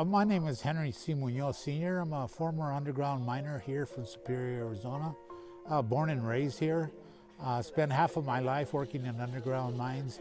My name is Henry C. Muñoz Sr. I'm a former underground miner here from Superior, Arizona. Born and raised here. Spent half of my life working in underground mines,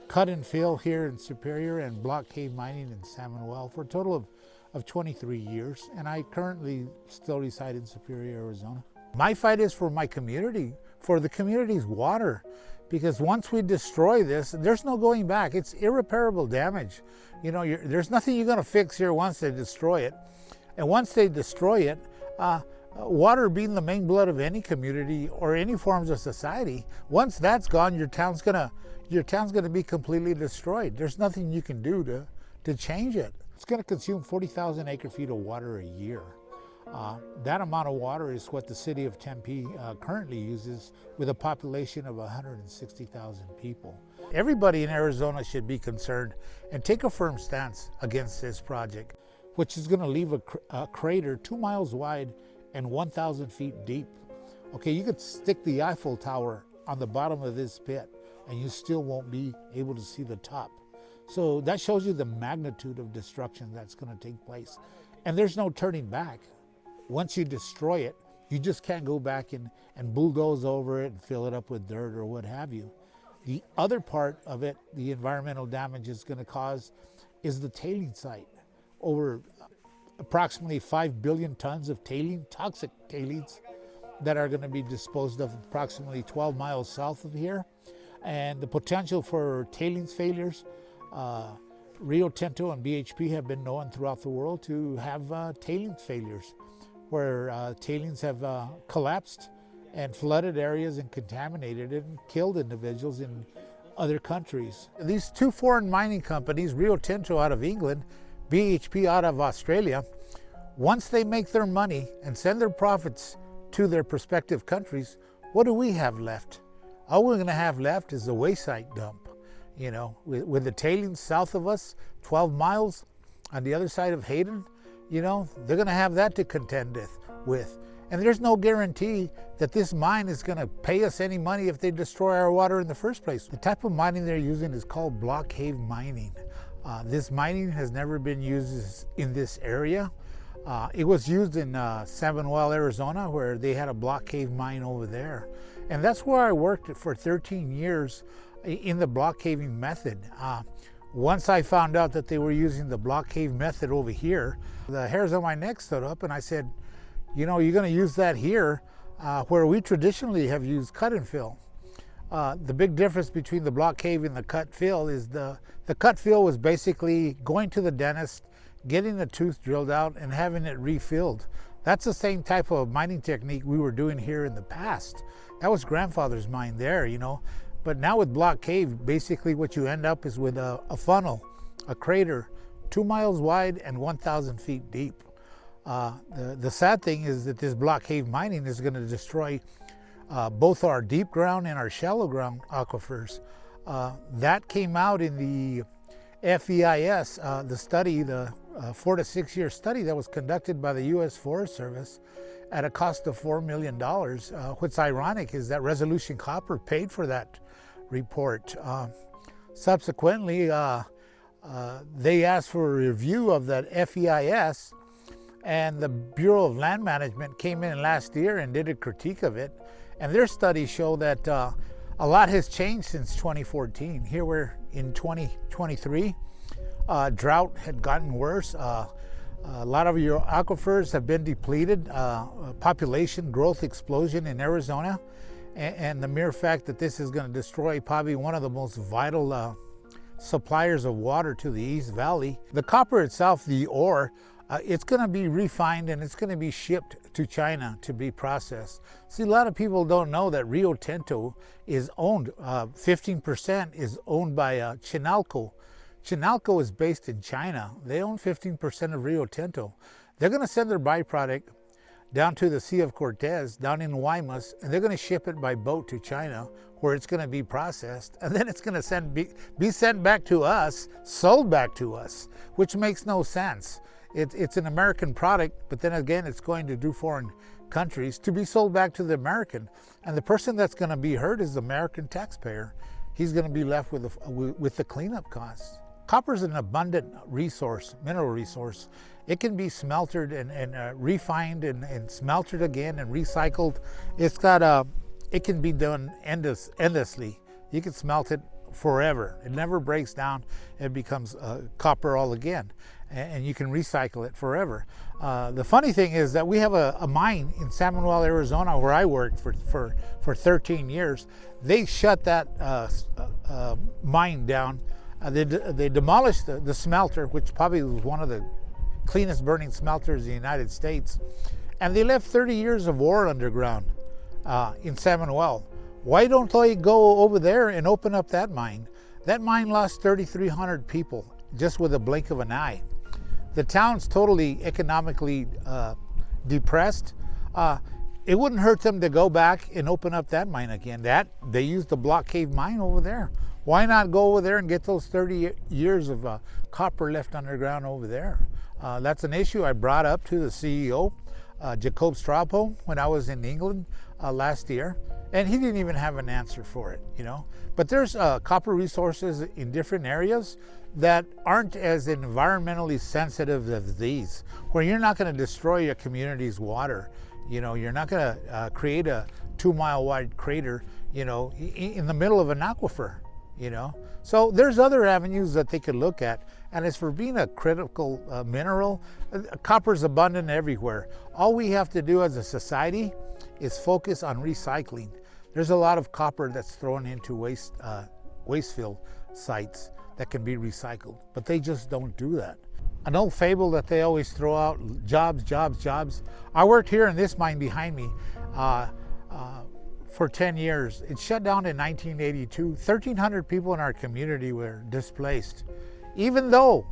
cut and fill here in Superior, and block cave mining in Salmon Well for a total of 23 years. And I currently still reside in Superior, Arizona. My fight is for my community, for the community's water. Because once we destroy this, there's no going back. It's irreparable damage. You know, there's nothing you're gonna fix here once they destroy it. And once they destroy it, water being the main blood of any community or any forms of society, once that's gone, your town's gonna be completely destroyed. There's nothing you can do to change it. It's gonna consume 40,000 acre feet of water a year. That amount of water is what the city of Tempe currently uses with a population of 160,000 people. Everybody in Arizona should be concerned and take a firm stance against this project, which is going to leave a crater 2 miles wide and 1,000 feet deep. Okay, you could stick the Eiffel Tower on the bottom of this pit and you still won't be able to see the top. So that shows you the magnitude of destruction that's going to take place. And there's no turning back. Once you destroy it, you just can't go back and bulldoze over it and fill it up with dirt or what have you. The other part of it, the environmental damage it's going to cause, is the tailing site. Over approximately 5 billion tons of toxic tailings that are going to be disposed of approximately 12 miles south of here. And the potential for tailings failures, Rio Tinto and BHP have been known throughout the world to have tailings failures, where tailings have collapsed and flooded areas and contaminated and killed individuals in other countries. These two foreign mining companies, Rio Tinto out of England, BHP out of Australia, once they make their money and send their profits to their respective countries, what do we have left? All we're gonna have left is a wayside dump. You know, with the tailings south of us, 12 miles on the other side of Hayden, you know, they're gonna have that to contend with. And there's no guarantee that this mine is gonna pay us any money if they destroy our water in the first place. The type of mining they're using is called block cave mining. This mining has never been used in this area. It was used in Salmon Well, Arizona, where they had a block cave mine over there. And that's where I worked for 13 years in the block caving method. Once I found out that they were using the block cave method over here, the hairs on my neck stood up and I said, you know, you're gonna use that here where we traditionally have used cut and fill. The big difference between the block cave and the cut fill is the cut fill was basically going to the dentist, getting the tooth drilled out and having it refilled. That's the same type of mining technique we were doing here in the past. That was grandfather's mine there, you know. But now with block cave, basically what you end up is with a funnel, a crater, 2 miles wide and 1,000 feet deep. The sad thing is that this block cave mining is going to destroy both our deep ground and our shallow ground aquifers. That came out in the FEIS, the study, the 4 to 6 year study that was conducted by the U.S. Forest Service at a cost of $4 million. What's ironic is that Resolution Copper paid for that report. Subsequently, they asked for a review of that FEIS, and the Bureau of Land Management came in last year and did a critique of it. And their studies show that a lot has changed since 2014. Here we're in 2023. Drought had gotten worse. A lot of your aquifers have been depleted. Population growth explosion in Arizona. And the mere fact that this is going to destroy probably one of the most vital suppliers of water to the East Valley. The copper itself, the ore, it's going to be refined and it's going to be shipped to China to be processed. See, a lot of people don't know that Rio Tinto is owned, 15% is owned by Chinalco. Chinalco is based in China. They own 15% of Rio Tinto. They're going to send their byproduct down to the Sea of Cortez, down in Guaymas, and they're going to ship it by boat to China, where it's going to be processed, and then it's going to be sent back to us, sold back to us, which makes no sense. It's an American product, but then again, it's going to foreign countries to be sold back to the American. And the person that's going to be hurt is the American taxpayer. He's going to be left with the cleanup costs. Copper is an abundant resource, mineral resource. It can be smelted and refined and smelted again and recycled. It can be done endlessly. You can smelt it forever. It never breaks down. It becomes copper all again, and you can recycle it forever. The funny thing is that we have a mine in San Manuel, Arizona, where I worked for 13 years. They shut that mine down. They demolished the smelter, which probably was one of the cleanest burning smelters in the United States, and they left 30 years of ore underground in San Manuel. Why don't they go over there and open up that mine? That mine lost 3,300 people just with a blink of an eye. The town's totally economically depressed. It wouldn't hurt them to go back and open up that mine again. They used the block cave mine over there. Why not go over there and get those 30 years of copper left underground over there? That's an issue I brought up to the CEO, Jacob Strapo, when I was in England last year, and he didn't even have an answer for it, you know. But there's copper resources in different areas that aren't as environmentally sensitive as these, where you're not going to destroy your community's water. You know, you're not going to create a 2-mile wide crater, you know, in the middle of an aquifer, you know. So there's other avenues that they could look at. And as for being a critical mineral, copper is abundant everywhere. All we have to do as a society is focus on recycling. There's a lot of copper that's thrown into waste field sites that can be recycled, but they just don't do that. An old fable that they always throw out, jobs, jobs, jobs. I worked here in this mine behind me for 10 years. It shut down in 1982. 1,300 people in our community were displaced. Even though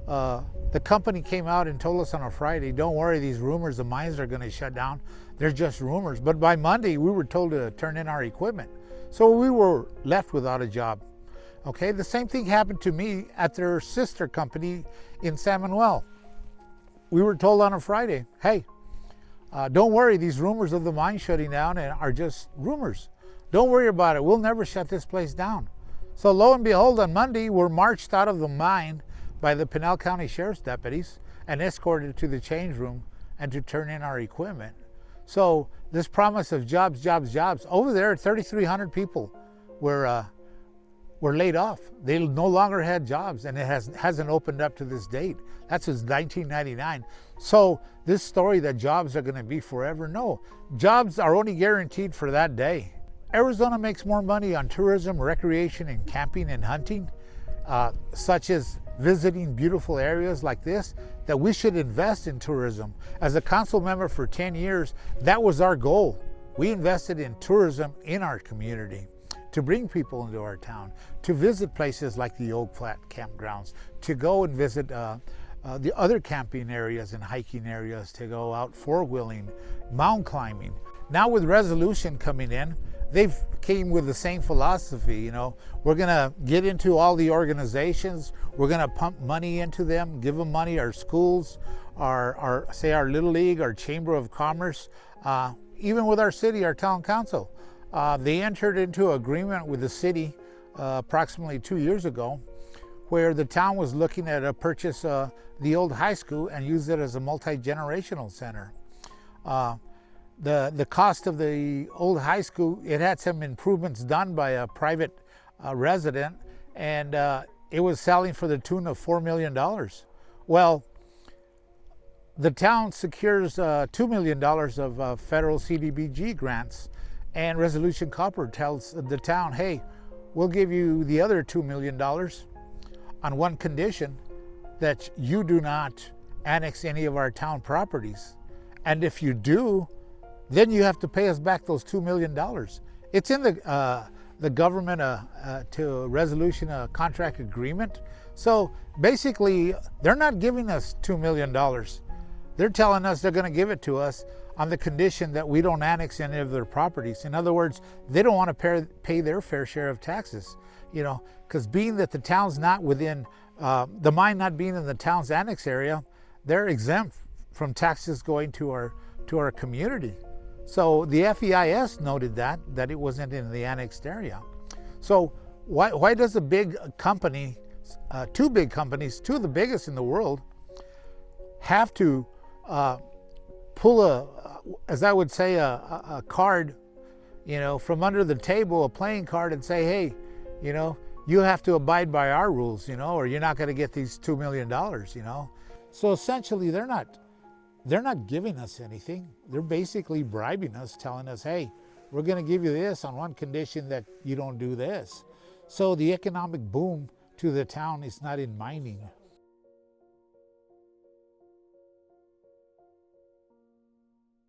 the company came out and told us on a Friday, don't worry, these rumors, the mines are going to shut down. They're just rumors. But by Monday, we were told to turn in our equipment. So we were left without a job. Okay, the same thing happened to me at their sister company in San Manuel. We were told on a Friday, hey, don't worry, these rumors of the mine shutting down are just rumors. Don't worry about it. We'll never shut this place down. So lo and behold, on Monday, we're marched out of the mine by the Pinal County Sheriff's deputies and escorted to the change room and to turn in our equipment. So this promise of jobs, jobs, jobs, over there, 3,300 people were laid off. They no longer had jobs, and it hasn't opened up to this date. That's since 1999. So this story that jobs are going to be forever, no. Jobs are only guaranteed for that day. Arizona makes more money on tourism, recreation, and camping and hunting, such as visiting beautiful areas like this, that we should invest in tourism. As a council member for 10 years, that was our goal. We invested in tourism in our community, to bring people into our town, to visit places like the Oak Flat campgrounds, to go and visit the other camping areas and hiking areas, to go out four-wheeling, mountain climbing. Now with resolution coming in, they've came with the same philosophy, you know. We're gonna get into all the organizations, we're gonna pump money into them, give them money, our schools, our Little League, our Chamber of Commerce, even with our city, our town council. They entered into agreement with the city approximately 2 years ago, where the town was looking at a purchase the old high school and use it as a multi-generational center. The cost of the old high school, it had some improvements done by a private resident, and it was selling for the tune of $4 million. Well, the town secures $2 million of federal CDBG grants, and Resolution Copper tells the town, hey, we'll give you the other $2 million on one condition, that you do not annex any of our town properties. And if you do, then you have to pay us back those $2 million. It's in the government to resolution contract agreement. So basically, they're not giving us $2 million. They're telling us they're going to give it to us on the condition that we don't annex any of their properties. In other words, they don't want to pay their fair share of taxes, you know, because being that the town's not within, the mine not being in the town's annex area, they're exempt from taxes going to our community. So the FEIS noted that it wasn't in the annexed area. So why does a big company two big companies, two of the biggest in the world, have to pull as I would say, a card, from under the table, a playing card, and say, hey, you have to abide by our rules, or you're not going to get these $2 million, So essentially, they're not giving us anything. They're basically bribing us, telling us, hey, we're going to give you this on one condition that you don't do this. So the economic boom to the town is not in mining.